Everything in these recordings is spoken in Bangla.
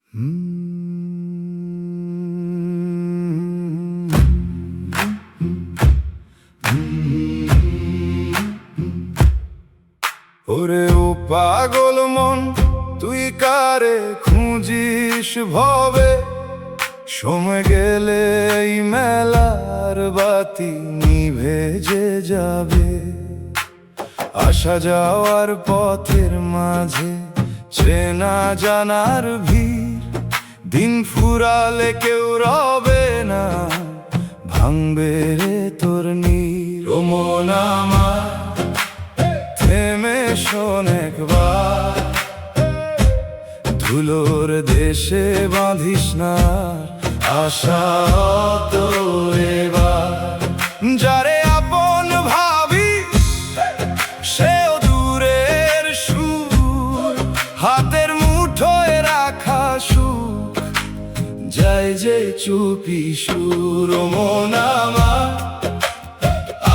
ওরে ও পাগল মন, তুই কারে খুঁজিস ভবে? সময় গেলে এই মেলার বাতি নিভে যে যাবে। আসা যাওয়ার পথের মাঝে চেনা জানার ভিড়, দিন ফুরালে কেউ রবে না, ভাঙবে রে তোর নীর। ও মন আমার, থেমে শোন একবার, ধুলোর দেশে বাঁধিস না আশা তো এবার। যারে আপন ভাবিস সেও দূরের সুর, হাতের মুঠোয় রাখা সুখ যায় যে চুপি সুর। ও মন আমার,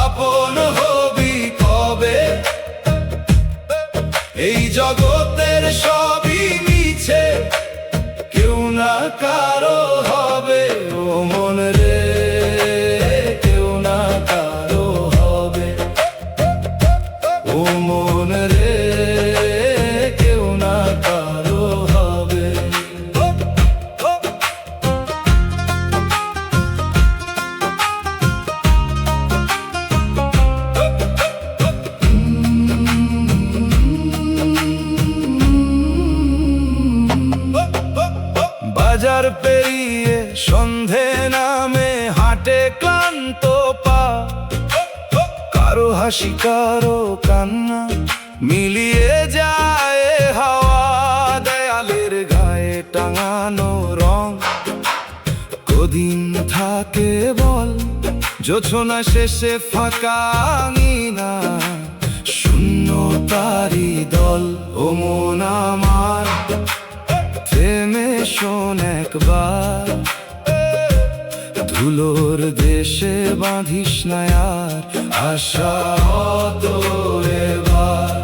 আপন হবি কবে? এই জগতের সবই মিছে, কেউ না কারো হবে। ও মন রে, কেউ না কারো হবে। ও মন রে, কেউ না কারো হবে। বাজার পেরিয়ে সন্ধে নামে হাটে ক্লান্ত পা, কারো হাসি কারো কান্না মিলিয়ে যায় হাওয়া। দেয়ালের গায়ে টাঙানো রং কদিন থাকে বল, জোছনা শেষে ফাঁকা আঙিনা, শূন্য তারি দল। ও মন আমার, থেমে শোন একবার, ধুলোর দেশে বাঁধিস না আর আশা তো এবার।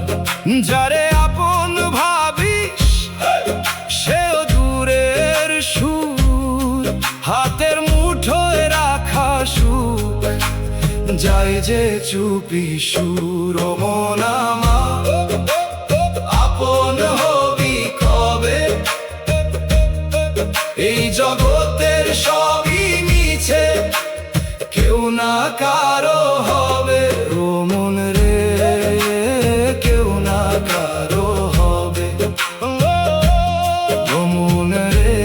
যারে আপন ভাবিস সেও দূরের সুর, হাতের মুঠোয় রাখা সুখ যায় যে চুপি সুর। ও মন আমার, আপন হবি কবে? এই জগতের সবই মিছে, কেউ না কারো হবে। ও মন রে, কেউ না কারো হবে। ও মন রে,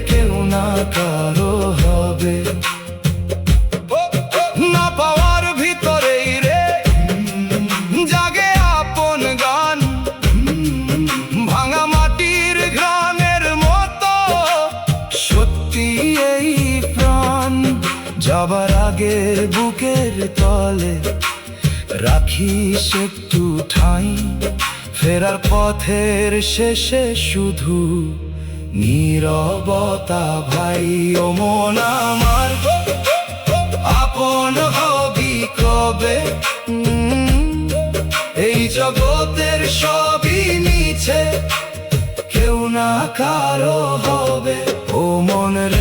কেউ না কারো হবে। না পাওয়ার ভিতরেই রে জাগে আপন গান, ভাঙা মাটির ঘ্রাণের মতো সত্যি এই প্রাণ। যাবার আগে বুকের তলে রাখিস একটু ঠাঁই, ফেরার পথের শেষে শুধু নীরবতা ভাই। ও মন আমার, আপন হবি কবে? এই জগতের সবই মিছে, কেউ না কারো হবে। ও মন রে,